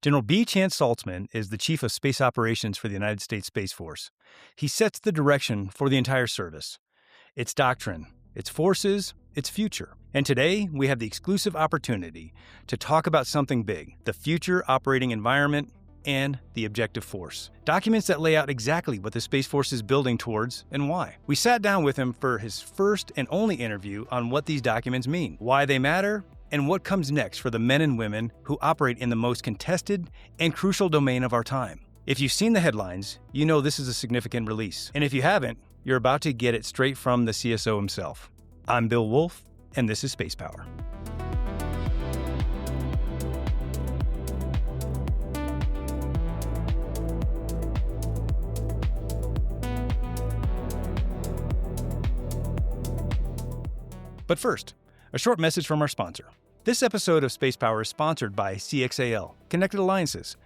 General Saltzman is the Chief of Space Operations for the United States Space Force. He sets the direction for the entire service, its doctrine, its forces, its future. And today, we have the exclusive opportunity to talk about something big, the future operating environment and the objective force. Documents that lay out exactly what the Space Force is building towards and why. We sat down with him for his first and only interview on what these documents mean, why they matter, and what comes next for the men and women who operate in the most contested and crucial domain of our time. If you've seen the headlines, you know this is a significant release. And if you haven't, you're about to get it straight from the CSO himself. I'm Bill Woolf, and this is Spacepower. But first, a short message from our sponsor. This episode of Spacepower is sponsored by CXAL, Connected Alliances.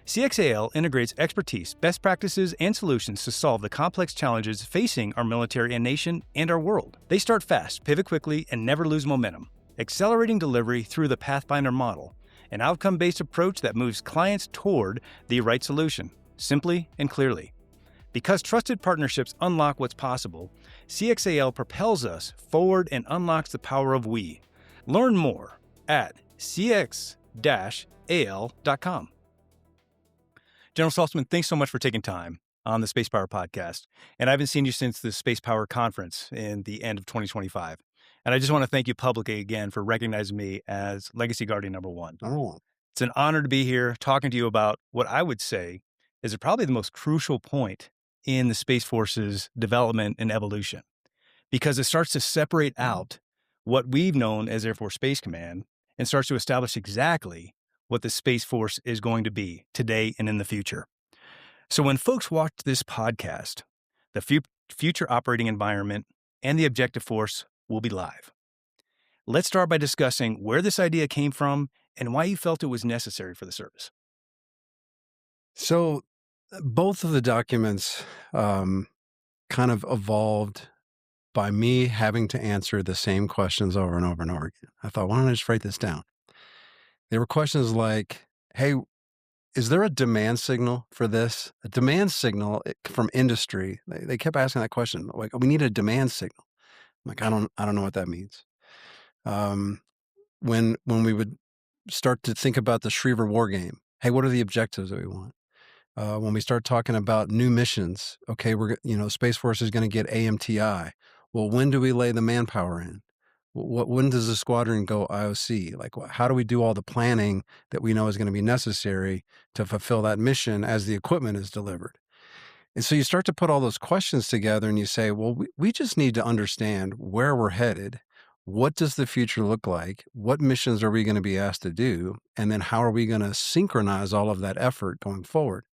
CXAL integrates expertise, best practices, and solutions to solve the complex challenges facing our military and nation and our world. They start fast, pivot quickly, and never lose momentum, accelerating delivery through the Pathfinder model, an outcome-based approach that moves clients toward the right solution, simply and clearly. Because trusted partnerships unlock what's possible, CXAL propels us forward and unlocks the power of we. Learn more at cx-al.com. General Saltzman, thanks so much for taking time on the Spacepower Podcast. And I haven't seen you since the Spacepower Conference in the end of 2025. And I just want to thank you publicly again for recognizing me as Legacy Guardian number one. Oh. It's an honor to be here talking to you about what I would say is probably the most crucial point in the Space Force's development and evolution, because it starts to separate out what we've known as Air Force Space Command and starts to establish exactly what the Space Force is going to be today and in the future. So when folks watch this podcast, the future operating environment and the objective force will be live. Let's start by discussing where this idea came from and why you felt it was necessary for the service. So both of the documents kind of evolved by me having to answer the same questions over and over and over again. I thought, why don't I just write this down? They were questions like, hey, is there a demand signal for this? A demand signal from industry. They kept asking that question. Like, we need a demand signal. I'm like, I don't know what that means. When we would start to think about the Schriever war game, hey, what are the objectives that we want? When we start talking about new missions, okay, Space Force is going to get AMTI. Well, when do we lay the manpower in? When does the squadron go IOC? Like, how do we do all the planning that we know is going to be necessary to fulfill that mission as the equipment is delivered? And so you start to put all those questions together and you say, well, we just need to understand where we're headed. What does the future look like? What missions are we going to be asked to do? And then how are we going to synchronize all of that effort going forward?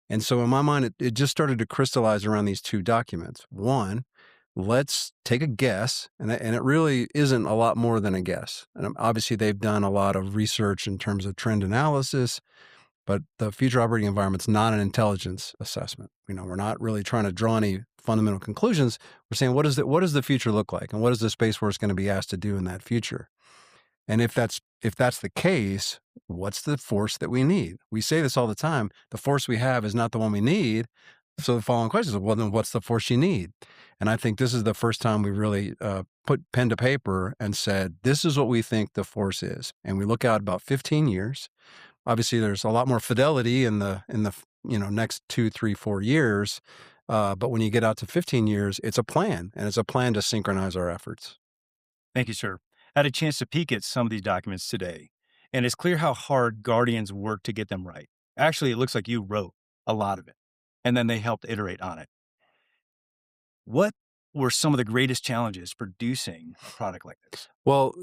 And so in my mind, it just started to crystallize around these two documents. One, let's take a guess, and it really isn't a lot more than a guess. And obviously, they've done a lot of research in terms of trend analysis, but the future operating environment's not an intelligence assessment. We're not really trying to draw any fundamental conclusions. We're saying, what does the future look like, and what is the Space Force going to be asked to do in that future? And if that's the case, what's the force that we need? We say this all the time. The force we have is not the one we need. So the following question is, well, then what's the force you need? And I think this is the first time we really put pen to paper and said, this is what we think the force is. And we look out about 15 years. Obviously, there's a lot more fidelity in the next 2, 3, 4 years. But when you get out to 15 years, it's a plan, and it's a plan to synchronize our efforts. Thank you, sir. I had a chance to peek at some of these documents today, and it's clear how hard Guardians work to get them right. Actually, it looks like you wrote a lot of it, and then they helped iterate on it. What were some of the greatest challenges producing a product like this? Well,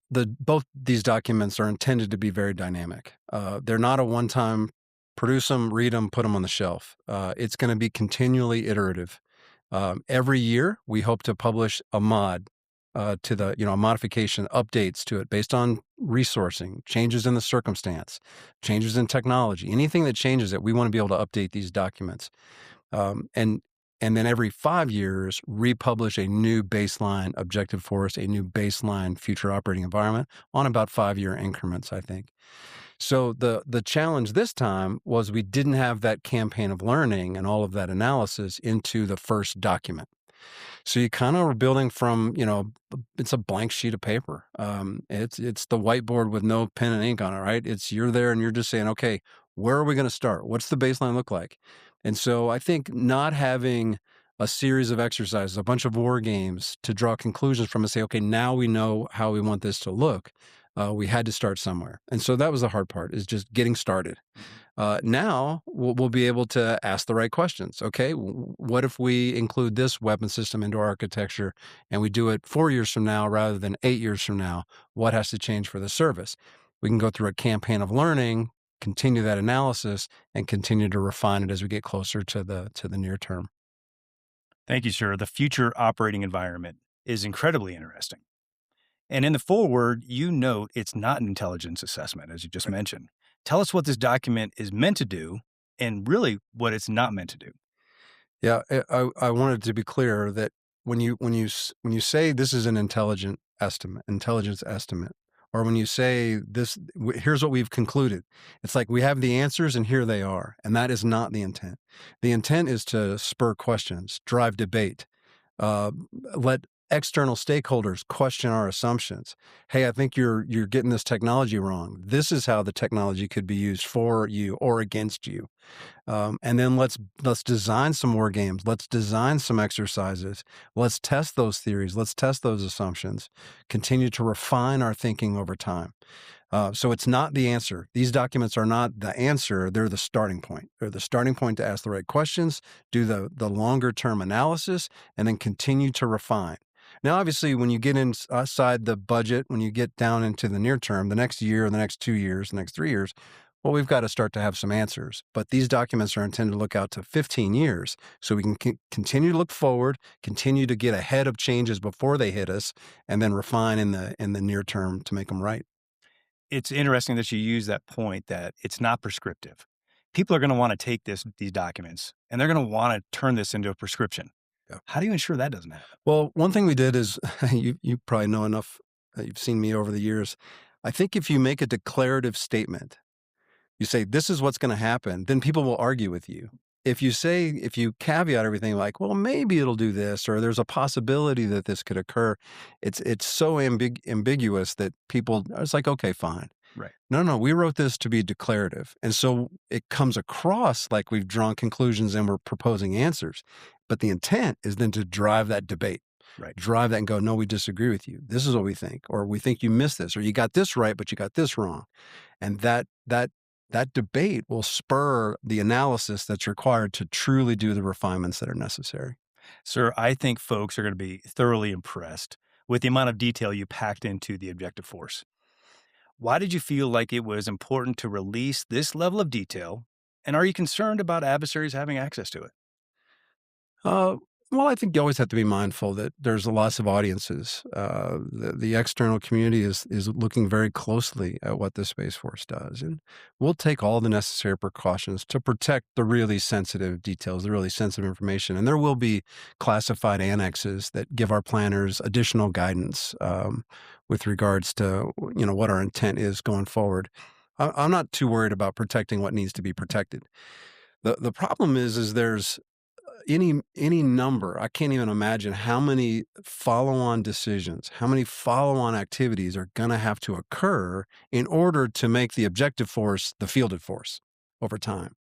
both these documents are intended to be very dynamic. They're not a one-time produce them, read them, put them on the shelf. It's going to be continually iterative. Every year, we hope to publish a mod to the, a modification, updates to it based on resourcing, changes in the circumstance, changes in technology, anything that changes it, we want to be able to update these documents. And and then every 5 years, republish a new baseline objective force, a new baseline future operating environment on about 5-year increments, I think. So the challenge this time was we didn't have that campaign of learning and all of that analysis into the first document. So you kind of are building from, it's a blank sheet of paper. It's the whiteboard with no pen and ink on it, right? You're there and you're just saying, okay, where are we going to start? What's the baseline look like? And so I think not having a series of exercises, a bunch of war games to draw conclusions from and say, okay, now we know how we want this to look. We had to start somewhere. And so that was the hard part, is just getting started. Now we'll be able to ask the right questions. Okay, what if we include this weapon system into our architecture and we do it 4 years from now rather than 8 years from now? What has to change for the service? We can go through a campaign of learning, continue that analysis, and continue to refine it as we get closer to the near term. Thank you, sir. The future operating environment is incredibly interesting. And in the foreword, you note it's not an intelligence assessment, as you just mentioned. Tell us what this document is meant to do and really what it's not meant to do. Yeah, I wanted to be clear that when you say this is an intelligence estimate, or when you say this, here's what we've concluded. It's like we have the answers and here they are, and that is not the intent. The intent is to spur questions, drive debate, let external stakeholders question our assumptions. Hey, I think you're getting this technology wrong. This is how the technology could be used for you or against you. And then let's design some more games. Let's design some exercises. Let's test those theories. Let's test those assumptions. Continue to refine our thinking over time. So it's not the answer. These documents are not the answer. They're the starting point. They're the starting point to ask the right questions, do the longer term analysis, and then continue to refine. Now, obviously, when you get inside the budget, when you get down into the near term, the next year, the next 2 years, the next 3 years, well, we've got to start to have some answers. But these documents are intended to look out to 15 years so we can continue to look forward, continue to get ahead of changes before they hit us, and then refine in the near term to make them right. It's interesting that you use that point that it's not prescriptive. People are going to want to take these documents and they're going to want to turn this into a prescription. Yeah. How do you ensure that doesn't happen? Well, one thing we did is, you probably know enough, you've seen me over the years. I think if you make a declarative statement, you say, this is what's going to happen, then people will argue with you. If you caveat everything like, well, maybe it'll do this, or there's a possibility that this could occur, it's so ambiguous that it's like, okay, fine. Right. No, we wrote this to be declarative. And so it comes across like we've drawn conclusions and we're proposing answers. But the intent is then to drive that debate. Right. Drive that and go, no, we disagree with you. This is what we think. Or we think you missed this, or you got this right, but you got this wrong. And that debate will spur the analysis that's required to truly do the refinements that are necessary. Sir, I think folks are going to be thoroughly impressed with the amount of detail you packed into the objective force. Why did you feel like it was important to release this level of detail? And are you concerned about adversaries having access to it? Well, I think you always have to be mindful that there's lots of audiences. The external community is looking very closely at what the Space Force does. And we'll take all the necessary precautions to protect the really sensitive details, the really sensitive information. And there will be classified annexes that give our planners additional guidance with regards to, what our intent is going forward. I'm not too worried about protecting what needs to be protected. The problem is there's any number. I can't even imagine how many follow-on decisions, how many follow-on activities are going to have to occur in order to make the objective force the fielded force over time.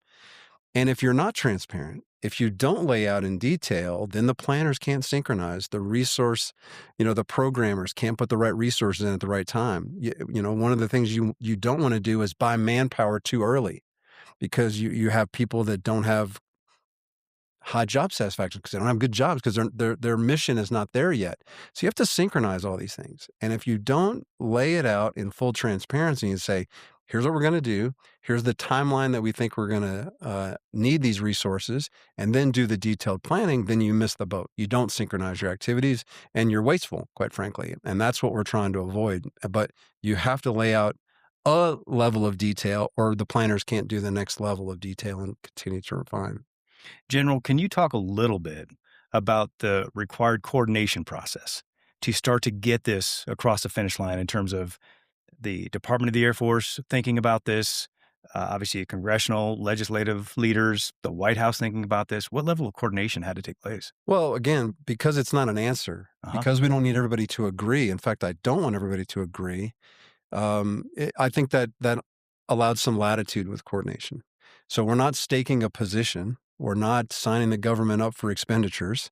And if you're not transparent, if you don't lay out in detail, then the planners can't synchronize the resource. The programmers can't put the right resources in at the right time. One of the things you don't want to do is buy manpower too early, because you have people that don't have high job satisfaction because they don't have good jobs because their mission is not there yet. So you have to synchronize all these things. And if you don't lay it out in full transparency and say, here's what we're going to do, here's the timeline that we think we're going to need these resources, and then do the detailed planning, then you miss the boat. You don't synchronize your activities and you're wasteful, quite frankly. And that's what we're trying to avoid. But you have to lay out a level of detail or the planners can't do the next level of detail and continue to refine. General, can you talk a little bit about the required coordination process to start to get this across the finish line in terms of the Department of the Air Force thinking about this, obviously congressional, legislative leaders, the White House thinking about this? What level of coordination had to take place? Well, again, because it's not an answer, Uh-huh. because we don't need everybody to agree. In fact, I don't want everybody to agree. I think that allowed some latitude with coordination. So we're not staking a position. We're not signing the government up for expenditures.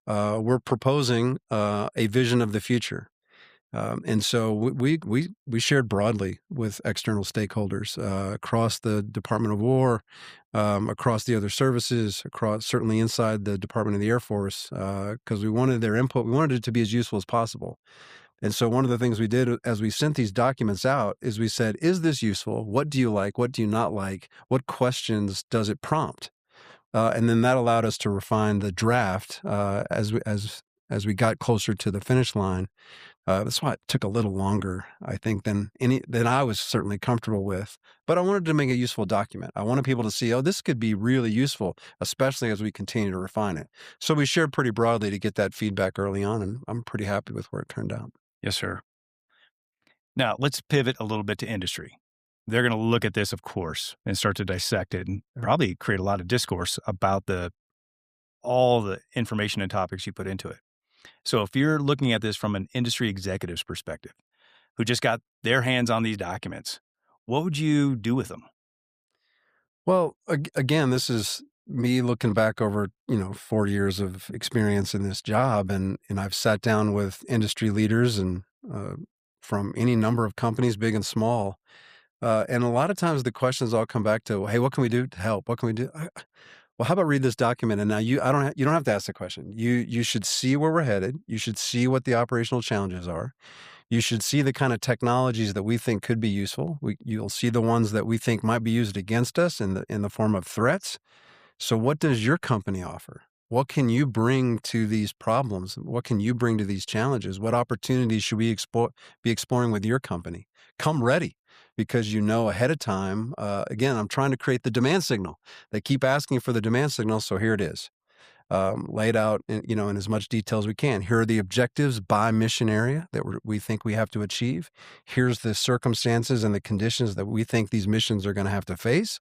We're proposing a vision of the future. And so we shared broadly with external stakeholders across the Department of War, across the other services, across certainly inside the Department of the Air Force, because we wanted their input. We wanted it to be as useful as possible. And so one of the things we did as we sent these documents out is we said, is this useful? What do you like? What do you not like? What questions does it prompt? And then that allowed us to refine the draft as we got closer to the finish line. That's why it took a little longer, I think, than I was certainly comfortable with. But I wanted to make a useful document. I wanted people to see, oh, this could be really useful, especially as we continue to refine it. So we shared pretty broadly to get that feedback early on, and I'm pretty happy with where it turned out. Yes, sir. Now, let's pivot a little bit to industry. They're going to look at this, of course, and start to dissect it and probably create a lot of discourse about all the information and topics you put into it. So if you're looking at this from an industry executive's perspective, who just got their hands on these documents, what would you do with them? Well, again, this is me looking back over 40 years of experience in this job, and I've sat down with industry leaders and from any number of companies, big and small. And a lot of times the questions all come back to, hey, what can we do to help? What can we do? Well, how about read this document? And now you don't have to ask the question. You should see where we're headed. You should see what the operational challenges are. You should see the kind of technologies that we think could be useful. You'll see the ones that we think might be used against us in the form of threats. So what does your company offer? What can you bring to these problems? What can you bring to these challenges? What opportunities should we be exploring with your company? Come ready, because ahead of time. Again, I'm trying to create the demand signal. They keep asking for the demand signal, so here it is, laid out in as much detail as we can. Here are the objectives by mission area that we think we have to achieve. Here's the circumstances and the conditions that we think these missions are going to have to face.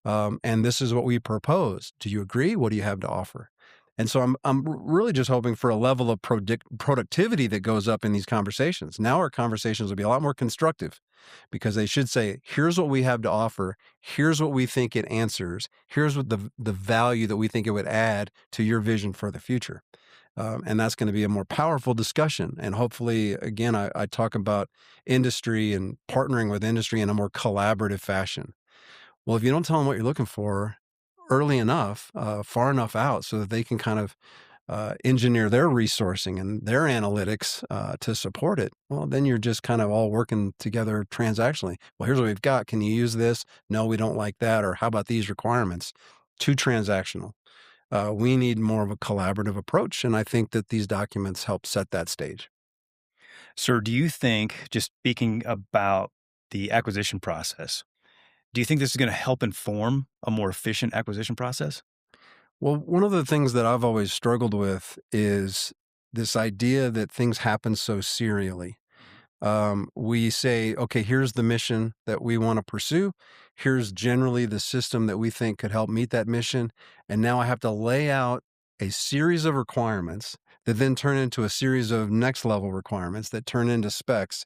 And this is what we propose. Do you agree? What do you have to offer? And so I'm really just hoping for a level of productivity that goes up in these conversations. Now our conversations will be a lot more constructive, because they should say, here's what we have to offer. Here's what we think it answers. Here's what the value that we think it would add to your vision for the future. And that's going to be a more powerful discussion. And hopefully, again, I talk about industry and partnering with industry in a more collaborative fashion. Well, if you don't tell them what you're looking for early enough, far enough out, so that they can kind of engineer their resourcing and their analytics to support it, well, then you're just kind of all working together transactionally. Well, here's what we've got. Can you use this? No, we don't like that. Or how about these requirements? Too transactional. We need more of a collaborative approach, and I think that these documents help set that stage. Sir, do you think, just speaking about the acquisition process, do you think this is going to help inform a more efficient acquisition process? Well, one of the things that I've always struggled with is this idea that things happen so serially. We say, okay, here's the mission that we want to pursue. Here's generally the system that we think could help meet that mission. And now I have to lay out a series of requirements that then turn into a series of next level requirements that turn into specs.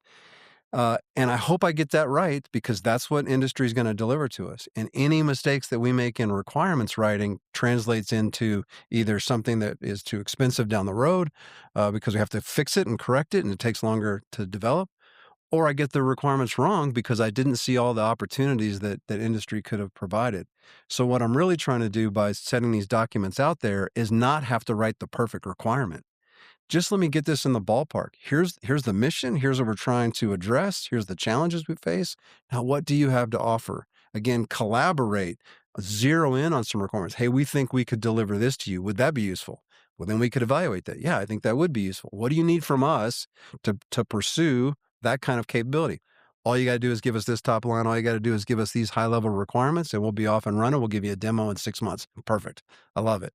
And I hope I get that right, because that's what industry is going to deliver to us. And any mistakes that we make in requirements writing translates into either something that is too expensive down the road because we have to fix it and correct it and it takes longer to develop, or I get the requirements wrong because I didn't see all the opportunities that industry could have provided. So what I'm really trying to do by setting these documents out there is not have to write the perfect requirement. Just let me get this in the ballpark. Here's the mission. Here's what we're trying to address. Here's the challenges we face. Now, what do you have to offer? Again, collaborate, zero in on some requirements. Hey, we think we could deliver this to you. Would that be useful? Well, then we could evaluate that. Yeah, I think that would be useful. What do you need from us to pursue that kind of capability? all you got to do is give us this top line. All you got to do is give us these high-level requirements, and we'll be off and running. We'll give you a demo in 6 months. Perfect. I love it.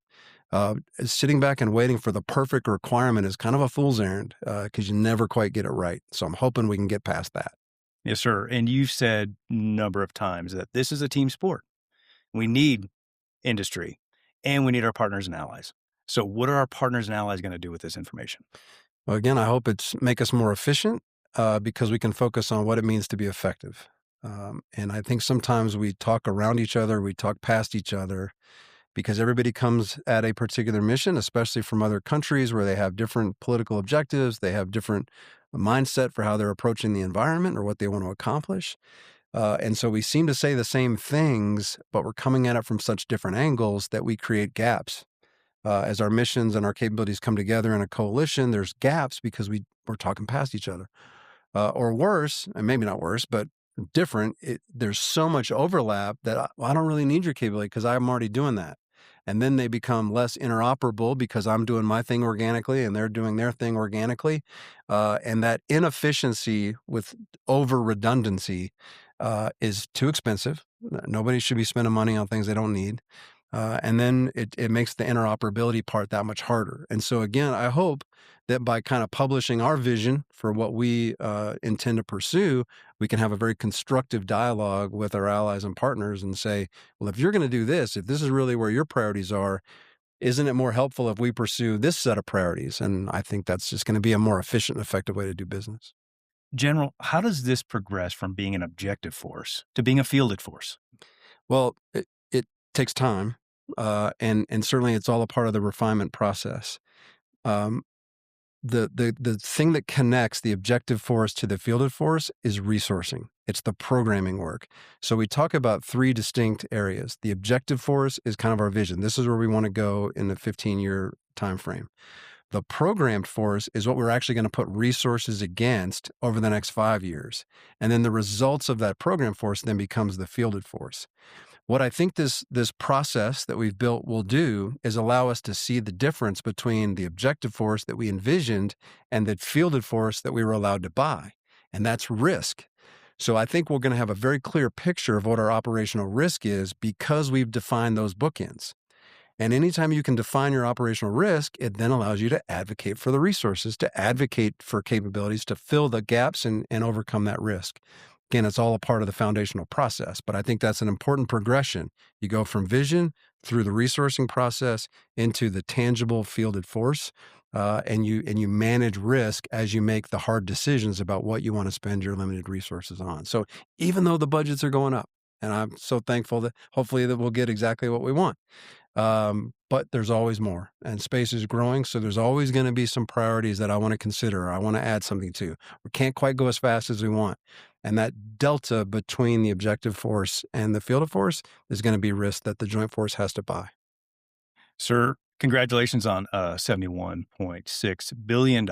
Sitting back and waiting for the perfect requirement is kind of a fool's errand because you never quite get it right. So I'm hoping we can get past that. Yes, sir. And you've said a number of times that this is a team sport. We need industry, and we need our partners and allies. So what are our partners and allies going to do with this information? Well, again, I hope it's make us more efficient because we can focus on what it means to be effective. And I think sometimes we talk around each other, we talk past each other because everybody comes at a particular mission, especially from other countries where they have different political objectives. They have different mindset for how they're approaching the environment or what they want to accomplish. And so we seem to say the same things, but we're coming at it from such different angles that we create gaps. As our missions and our capabilities come together in a coalition, there's gaps because we're talking past each other. Or worse, and maybe not worse, but different, there's so much overlap that I don't really need your capability because I'm already doing that. And then they become less interoperable because I'm doing my thing organically and they're doing their thing organically. And that inefficiency with over redundancy is too expensive. Nobody should be spending money on things they don't need. And then it makes the interoperability part that much harder. And so again, I hope that by kind of publishing our vision for what we intend to pursue, we can have a very constructive dialogue with our allies and partners and say, well, if you're going to do this, if this is really where your priorities are, isn't it more helpful if we pursue this set of priorities? And I think that's just going to be a more efficient and effective way to do business. General, how does this progress from being an objective force to being a fielded force? Well, it takes time. And certainly it's all a part of the refinement process. The thing that connects the objective force to the fielded force is resourcing. It's the programming work. So we talk about three distinct areas. The objective force is kind of our vision. This is where we want to go in the 15-year time frame. The programmed force is what we're actually going to put resources against over the next 5 years. And then the results of that program force then becomes the fielded force. What I think this process that we've built will do is allow us to see the difference between the objective force that we envisioned and the fielded force that we were allowed to buy. And that's risk. So I think we're going to have a very clear picture of what our operational risk is because we've defined those bookends. And anytime you can define your operational risk, it then allows you to advocate for the resources, to advocate for capabilities, to fill the gaps and overcome that risk. Again, it's all a part of the foundational process, but I think that's an important progression. You go from vision through the resourcing process into the tangible fielded force, and you manage risk as you make the hard decisions about what you want to spend your limited resources on. So even though the budgets are going up, and I'm so thankful that hopefully that we'll get exactly what we want. But there's always more, and space is growing. So there's always going to be some priorities that I want to consider, or I want to add something to. We can't quite go as fast as we want. And that delta between the objective force and the fielded force is going to be risk that the joint force has to buy. Sir, congratulations on a $71.6 billion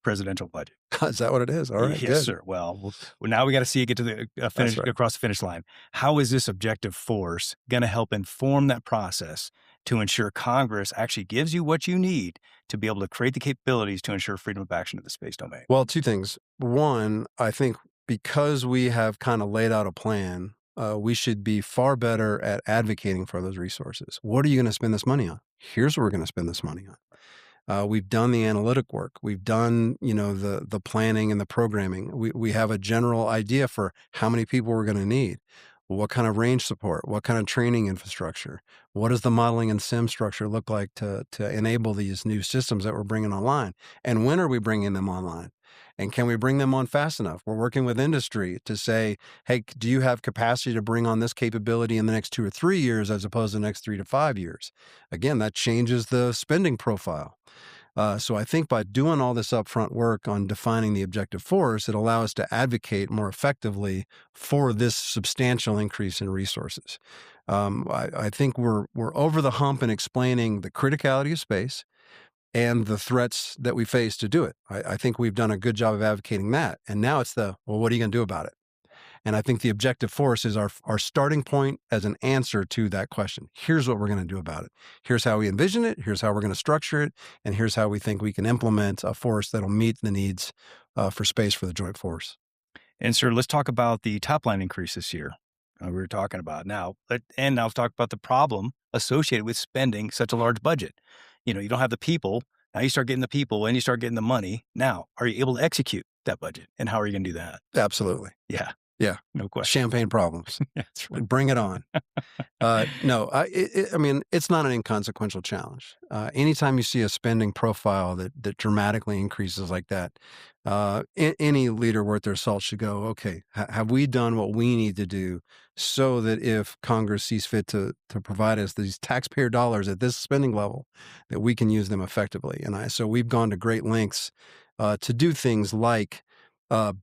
presidential budget. Is that what it is? All right. Yes, good. sir. Well, now we got to see it get to the finish, right. across the finish line. How is this objective force going to help inform that process to ensure Congress actually gives you what you need to be able to create the capabilities to ensure freedom of action in the space domain? Well, two things. One, I think because we have kind of laid out a plan, we should be far better at advocating for those resources. What are you going to spend this money on? Here's what we're going to spend this money on. We've done the analytic work. We've done, the planning and the programming. We have a general idea for how many people we're going to need. What kind of range support? What kind of training infrastructure? What does the modeling and sim structure look like to enable these new systems that we're bringing online? And when are we bringing them online? And can we bring them on fast enough? We're working with industry to say, hey, do you have capacity to bring on this capability in the next 2 or 3 years as opposed to the next 3 to 5 years? Again, that changes the spending profile. So I think by doing all this upfront work on defining the objective force, it allows us to advocate more effectively for this substantial increase in resources. I think we're over the hump in explaining the criticality of space and the threats that we face to do it. I think we've done a good job of advocating that. And now it's well, what are you going to do about it? And I think the objective force is our starting point as an answer to that question. Here's what we're going to do about it. Here's how we envision it. Here's how we're going to structure it. And here's how we think we can implement a force that'll meet the needs for space for the joint force. And sir, let's talk about the top line increase this year. We were talking about now, and now let's talk about the problem associated with spending such a large budget. You don't have the people. Now you start getting the people and you start getting the money. Now, are you able to execute that budget? And how are you going to do that? Absolutely. Yeah. Yeah. No question. Champagne problems. That's right. Bring it on. No, I mean, it's not an inconsequential challenge. Anytime you see a spending profile that dramatically increases like that, any leader worth their salt should go, okay, have we done what we need to do so that if Congress sees fit to provide us these taxpayer dollars at this spending level, that we can use them effectively? And so we've gone to great lengths to do things like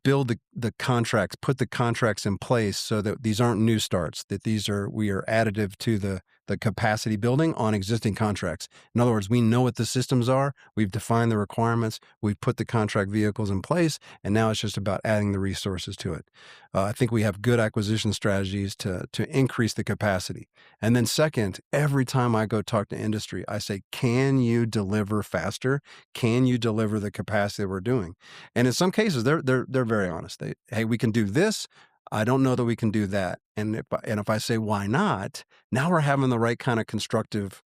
build the contracts, put the contracts in place so that these aren't new starts, that we are additive to the capacity building on existing contracts. In other words, we know what the systems are, we've defined the requirements, we've put the contract vehicles in place, and now it's just about adding the resources to it. I think we have good acquisition strategies to increase the capacity. And then second, every time I go talk to industry, I say, can you deliver faster? Can you deliver the capacity that we're doing? And in some cases, they're very honest. Hey, we can do this. I don't know that we can do that. And if I say, why not? Now we're having the right kind of constructive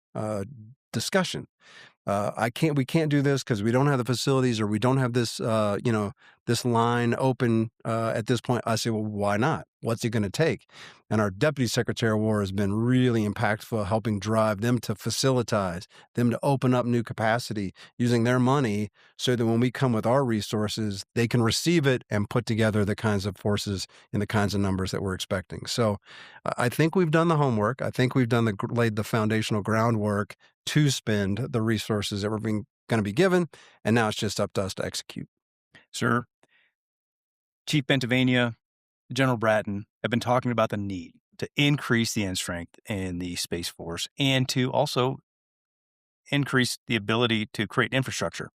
discussion. We can't do this because we don't have the facilities or we don't have this, this line open at this point. I say, well, why not? What's it going to take? And our Deputy Secretary of War has been really impactful, helping drive them to facilitize, them to open up new capacity using their money so that when we come with our resources, they can receive it and put together the kinds of forces and the kinds of numbers that we're expecting. So I think we've done the homework. I think we've laid the foundational groundwork to spend the resources that we're going to be given. And now it's just up to us to execute. Sir, Chief Pennsylvania, General Bratton have been talking about the need to increase the end strength in the Space Force and to also increase the ability to create infrastructure.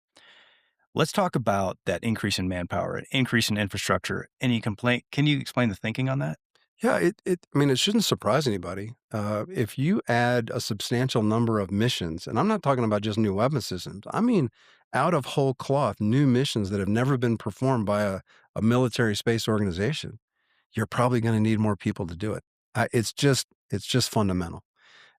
Let's talk about that increase in manpower, an increase in infrastructure. Can you explain the thinking on that? Yeah, it shouldn't surprise anybody. If you add a substantial number of missions, and I'm not talking about just new weapon systems, I mean out of whole cloth, new missions that have never been performed by a military space organization, you're probably going to need more people to do it. It's just fundamental.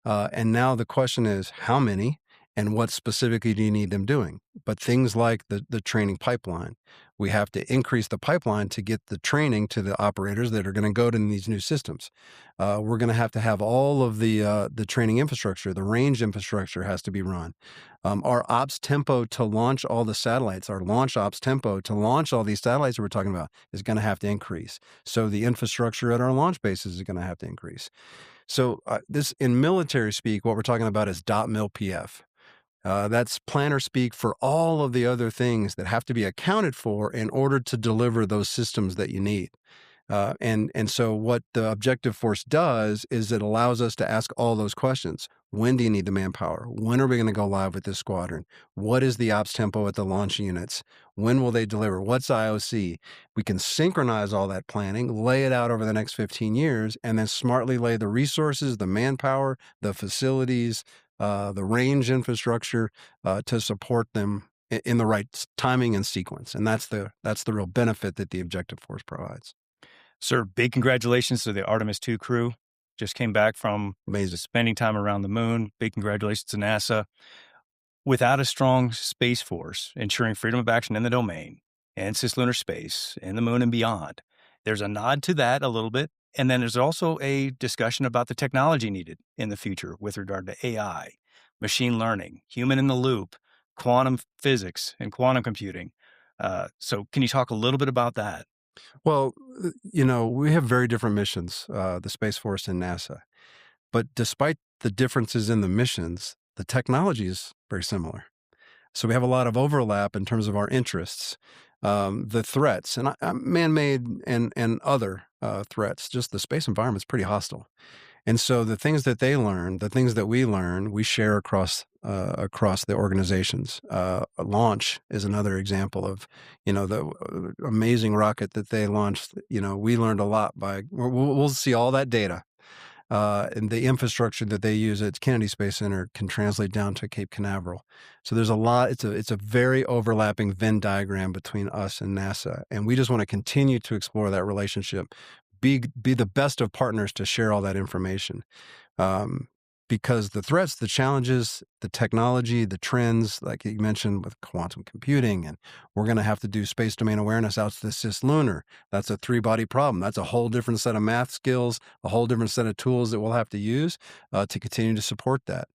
And now the question is, how many and what specifically do you need them doing? But things like the training pipeline, we have to increase the pipeline to get the training to the operators that are going to go to these new systems. We're going to have all of the training infrastructure, the range infrastructure has to be run. Our ops tempo to launch all the satellites, our launch ops tempo to launch all these satellites that we're talking about is going to have to increase. So the infrastructure at our launch bases is going to have to increase. So this, in military speak, what we're talking about is .mil PF. That's planner speak for all of the other things that have to be accounted for in order to deliver those systems that you need. And so what the objective force does is it allows us to ask all those questions. When do you need the manpower? When are we going to go live with this squadron? What is the ops tempo at the launch units? When will they deliver? What's IOC? We can synchronize all that planning, lay it out over the next 15 years, and then smartly lay the resources, the manpower, the facilities, the range infrastructure to support them in the right timing and sequence. And that's the real benefit that the objective force provides. Sir, big congratulations to the Artemis II crew. Just came back from spending time around the moon. Big congratulations to NASA. Without a strong Space Force ensuring freedom of action in the domain and cislunar space and the moon and beyond, there's a nod to that a little bit. And then there's also a discussion about the technology needed in the future with regard to AI, machine learning, human in the loop, quantum physics, and quantum computing. So can you talk a little bit about that? Well, we have very different missions, the Space Force and NASA. But despite the differences in the missions, the technology is very similar. So we have a lot of overlap in terms of our interests, the threats, and man-made and other threats. Just the space environment is pretty hostile. And so the things that they learn, the things that we learn, we share across the organizations. Launch is another example of, the amazing rocket that they launched. We learned a lot we'll see all that data. and the infrastructure that they use at Kennedy Space Center can translate down to Cape Canaveral. So there's a lot. It's a very overlapping Venn diagram between us and NASA, and we just want to continue to explore that relationship, be the best of partners to share all that information. Because the threats, the challenges, the technology, the trends, like you mentioned with quantum computing, and we're going to have to do space domain awareness out to the cislunar. That's a three-body problem. That's a whole different set of math skills, a whole different set of tools that we'll have to use to continue to support that.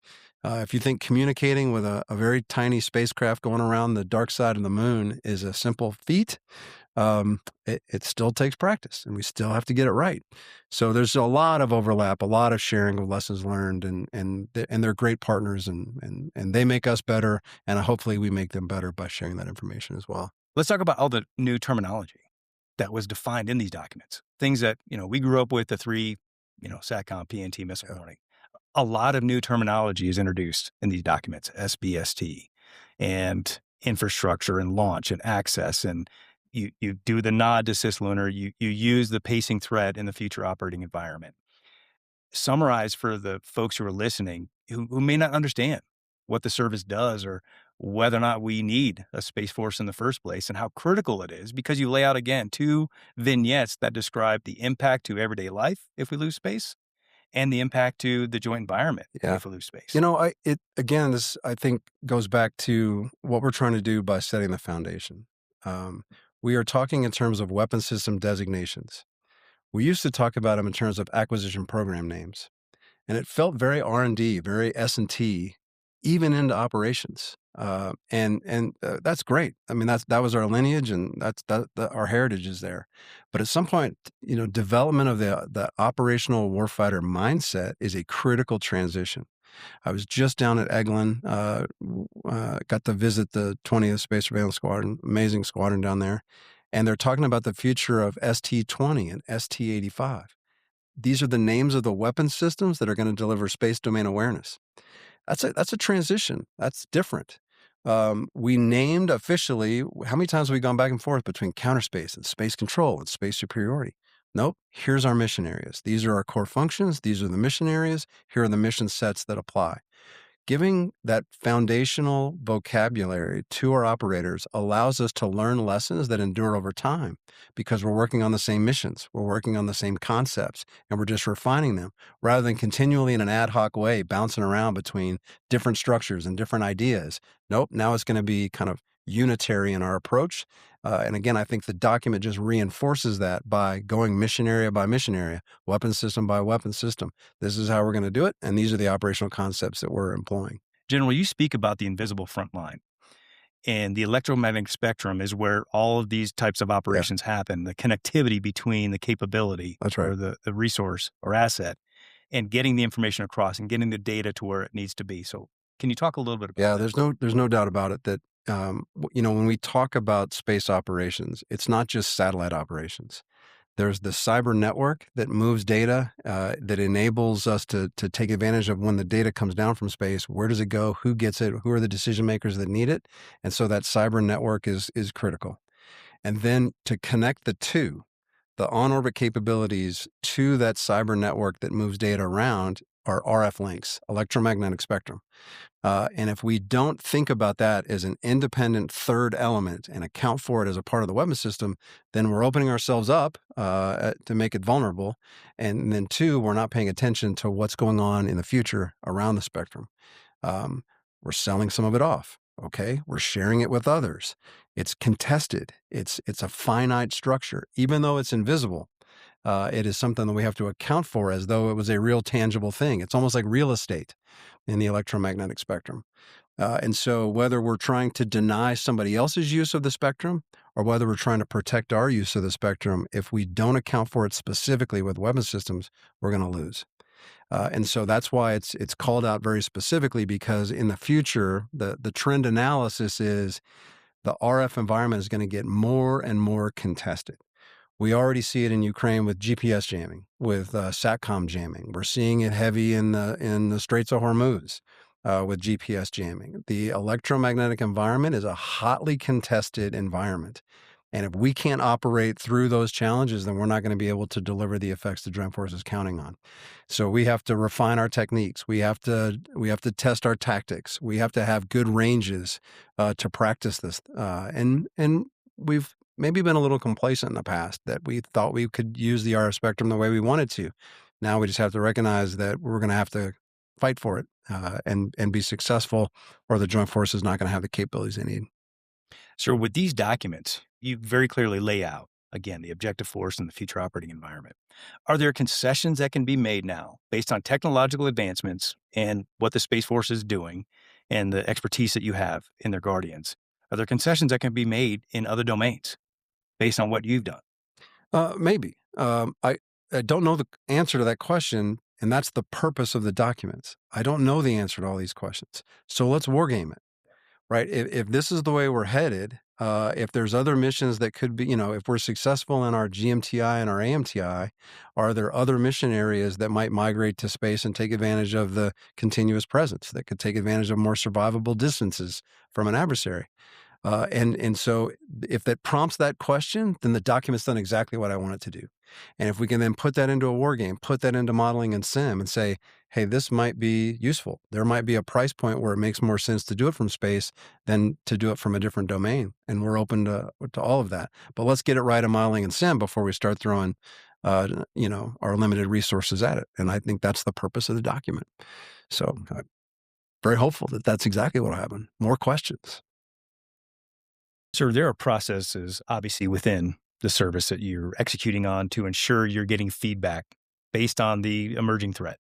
If you think communicating with a very tiny spacecraft going around the dark side of the moon is a simple feat, it still takes practice, and we still have to get it right. So there's a lot of overlap, a lot of sharing of lessons learned, and they're great partners, and they make us better, and hopefully we make them better by sharing that information as well. Let's talk about all the new terminology that was defined in these documents. Things that, we grew up with, the three, SATCOM, PNT, missile warning. A lot of new terminology is introduced in these documents, SBST, and infrastructure and launch and access, and you do the nod to cislunar, you use the pacing threat in the future operating environment. Summarize for the folks who are listening who may not understand what the service does or whether or not we need a Space Force in the first place and how critical it is, because you lay out, again, 2 vignettes that describe the impact to everyday life if we lose space and the impact to the joint environment if we lose space. This, I think, goes back to what we're trying to do by setting the foundation. We are talking in terms of weapon system designations. We used to talk about them in terms of acquisition program names, and it felt very R&D, very S&T, even into operations. That's great. I mean, that was our lineage, and our heritage is there. But at some point, development of the operational warfighter mindset is a critical transition. I was just down at Eglin, got to visit the 20th Space Surveillance Squadron, amazing squadron down there. And they're talking about the future of ST-20 and ST-85. These are the names of the weapon systems that are going to deliver space domain awareness. That's a transition. That's different. We named officially, how many times have we gone back and forth between counterspace and space control and space superiority? Nope. Here's our mission areas. These are our core functions. These are the mission areas. Here are the mission sets that apply. Giving that foundational vocabulary to our operators allows us to learn lessons that endure over time because we're working on the same missions. We're working on the same concepts, and we're just refining them rather than continually in an ad hoc way bouncing around between different structures and different ideas. Nope. Now it's going to be kind of unitary in our approach. And again, I think the document just reinforces that by going mission area by mission area, weapon system by weapon system. This is how we're going to do it, and these are the operational concepts that we're employing. General, you speak about the invisible front line, and the electromagnetic spectrum is where all of these types of operations happen, the connectivity between the capability or the resource or asset and getting the information across and getting the data to where it needs to be. So can you talk a little bit about that? There's no doubt about it that when we talk about space operations, it's not just satellite operations. There's the cyber network that moves data, that enables us to take advantage of when the data comes down from space. Where does it go? Who gets it? Who are the decision makers that need it? And so that cyber network is critical. And then to connect the two, the on-orbit capabilities to that cyber network that moves data around are RF links, electromagnetic spectrum. And if we don't think about that as an independent third element and account for it as a part of the weapon system, then we're opening ourselves up to make it vulnerable. And then 2, we're not paying attention to what's going on in the future around the spectrum. We're selling some of it off. Okay, we're sharing it with others. It's contested. It's a finite structure, even though it's invisible. It is something that we have to account for as though it was a real tangible thing. It's almost like real estate in the electromagnetic spectrum. And so whether we're trying to deny somebody else's use of the spectrum or whether we're trying to protect our use of the spectrum, if we don't account for it specifically with weapon systems, we're going to lose. And so that's why it's called out very specifically, because in the future, the trend analysis is the RF environment is going to get more and more contested. We already see it in Ukraine with GPS jamming, with SATCOM jamming. We're seeing it heavy in the Straits of Hormuz with GPS jamming. The electromagnetic environment is a hotly contested environment. And if we can't operate through those challenges, then we're not going to be able to deliver the effects the Joint Force is counting on. So we have to refine our techniques. We have to test our tactics. We have to have good ranges to practice this. And we've maybe been a little complacent in the past that we thought we could use the RF spectrum the way we wanted to. Now we just have to recognize that we're going to have to fight for it and be successful, or the Joint Force is not going to have the capabilities they need. So with these documents, you very clearly lay out, again, the objective force and the future operating environment. Are there concessions that can be made now based on technological advancements and what the Space Force is doing and the expertise that you have in their guardians? Are there concessions that can be made in other domains based on what you've done? Maybe. I don't know the answer to that question, and that's the purpose of the documents. I don't know the answer to all these questions. So let's wargame it. Right. If this is the way we're headed, if there's other missions that could be, if we're successful in our GMTI and our AMTI, are there other mission areas that might migrate to space and take advantage of the continuous presence, that could take advantage of more survivable distances from an adversary? And so if that prompts that question, then the document's done exactly what I want it to do. And if we can then put that into a war game, put that into modeling and sim and say, hey, this might be useful. There might be a price point where it makes more sense to do it from space than to do it from a different domain. And we're open to all of that. But let's get it right in modeling and sim before we start throwing, our limited resources at it. And I think that's the purpose of the document. So I'm very hopeful that that's exactly what will happen. More questions. So there are processes, obviously, within the service that you're executing on to ensure you're getting feedback based on the emerging threat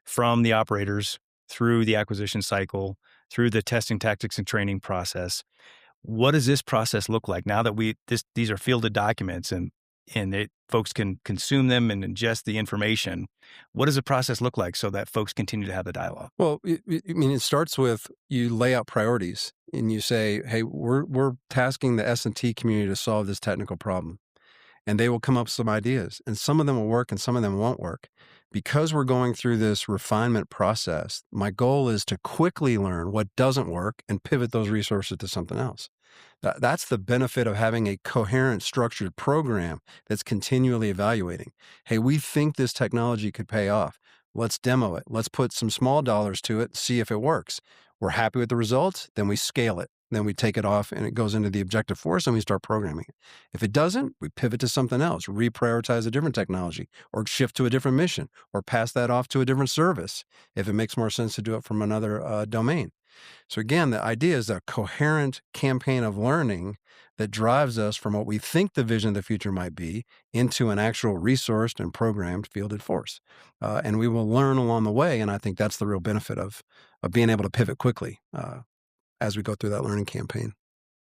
from the operators through the acquisition cycle, through the testing, tactics, and training process. What does this process look like now that these are fielded documents and folks can consume them and ingest the information? What does the process look like so that folks continue to have the dialogue? Well, it starts with you lay out priorities and you say, hey, we're tasking the S&T community to solve this technical problem. And they will come up with some ideas. And some of them will work and some of them won't work. Because we're going through this refinement process, my goal is to quickly learn what doesn't work and pivot those resources to something else. That's the benefit of having a coherent, structured program that's continually evaluating. Hey, we think this technology could pay off. Let's demo it. Let's put some small dollars to it, see if it works. We're happy with the results, then we scale it. Then we take it off and it goes into the objective force and we start programming it. If it doesn't, we pivot to something else, reprioritize a different technology or shift to a different mission or pass that off to a different service if it makes more sense to do it from another domain. So again, the idea is a coherent campaign of learning that drives us from what we think the vision of the future might be into an actual resourced and programmed fielded force. And we will learn along the way. And I think that's the real benefit of being able to pivot quickly as we go through that learning campaign.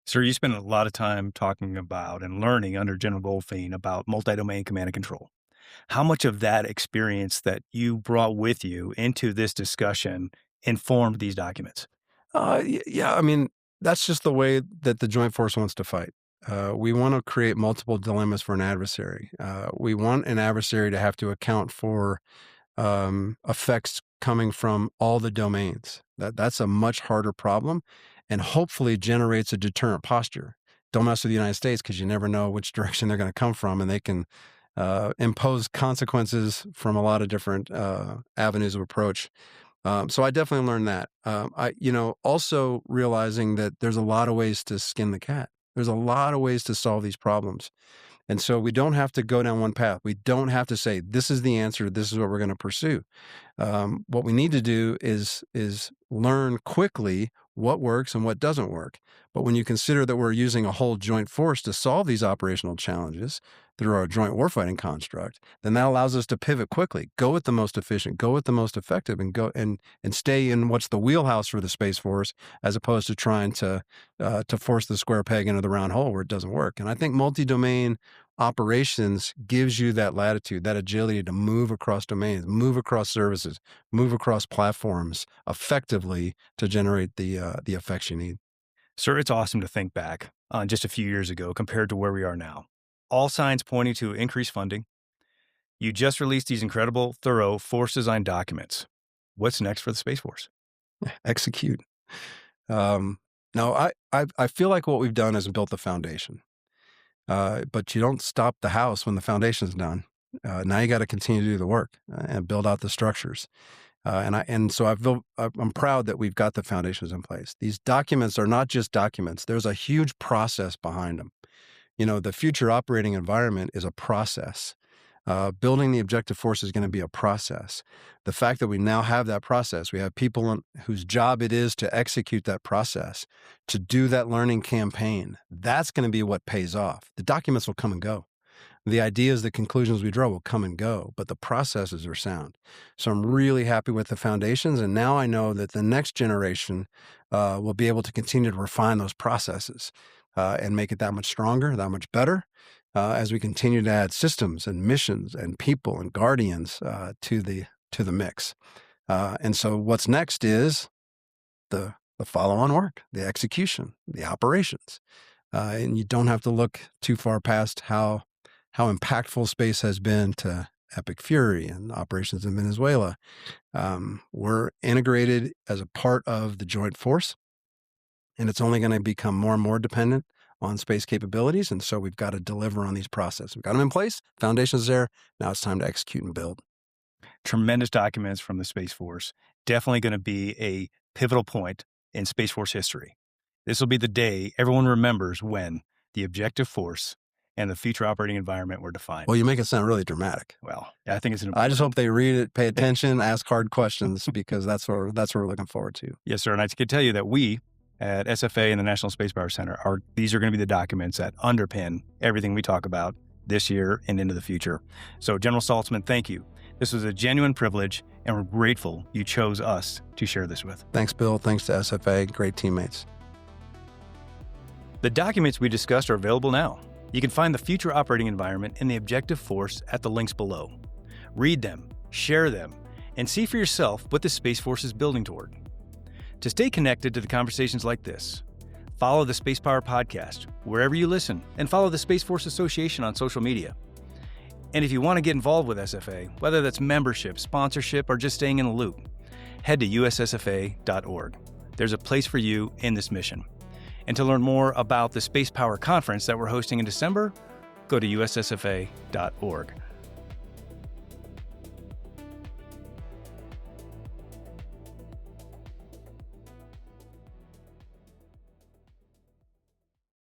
Sir, you spend a lot of time talking about and learning under General Goldfein about multi-domain command and control. How much of that experience that you brought with you into this discussion informed these documents? Yeah, that's just the way that the Joint Force wants to fight. We want to create multiple dilemmas for an adversary. We want an adversary to have to account for effects coming from all the domains. That's a much harder problem and hopefully generates a deterrent posture. Don't mess with the United States because you never know which direction they're going to come from, and they can impose consequences from a lot of different avenues of approach. So I definitely learned that. Also realizing that there's a lot of ways to skin the cat. There's a lot of ways to solve these problems. And so we don't have to go down one path. We don't have to say, this is the answer. This is what we're going to pursue. What we need to do is learn quickly what works and what doesn't work. But when you consider that we're using a whole joint force to solve these operational challenges through our joint warfighting construct, then that allows us to pivot quickly, go with the most efficient, go with the most effective, and go and stay in what's the wheelhouse for the Space Force, as opposed to trying to force the square peg into the round hole where it doesn't work. And I think multi-domain operations gives you that latitude, that agility to move across domains, move across services, move across platforms effectively to generate the effects you need. Sir, it's awesome to think back on just a few years ago compared to where we are now. All signs pointing to increased funding. You just released these incredible, thorough force design documents. What's next for the Space Force? Execute. No, I feel like what we've done is built the foundation. But you don't stop the house when the foundation's done. Now you got to continue to do the work and build out the structures. So I'm proud that we've got the foundations in place. These documents are not just documents. There's a huge process behind them. The future operating environment is a process. Building the objective force is going to be a process. The fact that we now have that process, we have people whose job it is to execute that process, to do that learning campaign, that's going to be what pays off. The documents will come and go. The ideas, the conclusions we draw will come and go, but the processes are sound. So I'm really happy with the foundations, and now I know that the next generation will be able to continue to refine those processes and make it that much stronger, that much better, as we continue to add systems and missions and people and guardians to the mix. And so what's next is the follow-on work, the execution, the operations. And you don't have to look too far past how impactful space has been to Epic Fury and operations in Venezuela. We're integrated as a part of the joint force, and it's only going to become more and more dependent on space capabilities. And so we've got to deliver on these processes. We've got them in place, foundations there. Now it's time to execute and build. Tremendous documents from the Space Force. Definitely going to be a pivotal point in Space Force history. This will be the day everyone remembers when the objective force and the future operating environment were defined. Well, you make it sound really dramatic. Well, I think it's I just hope they read it, pay attention, ask hard questions, because that's what we're looking forward to. Yes, sir. And I can tell you that we at SFA and the National Spacepower Center these are going to be the documents that underpin everything we talk about this year and into the future. So, General Saltzman, thank you. This was a genuine privilege, and we're grateful you chose us to share this with. Thanks, Bill. Thanks to SFA. Great teammates. The documents we discussed are available now. You can find the future operating environment and the objective force at the links below. Read them, share them, and see for yourself what the Space Force is building toward. To stay connected to the conversations like this, follow the Spacepower Podcast wherever you listen, and follow the Space Force Association on social media. And if you want to get involved with SFA, whether that's membership, sponsorship, or just staying in the loop, head to ussfa.org. There's a place for you in this mission. And to learn more about the Spacepower Conference that we're hosting in December, go to ussfa.org.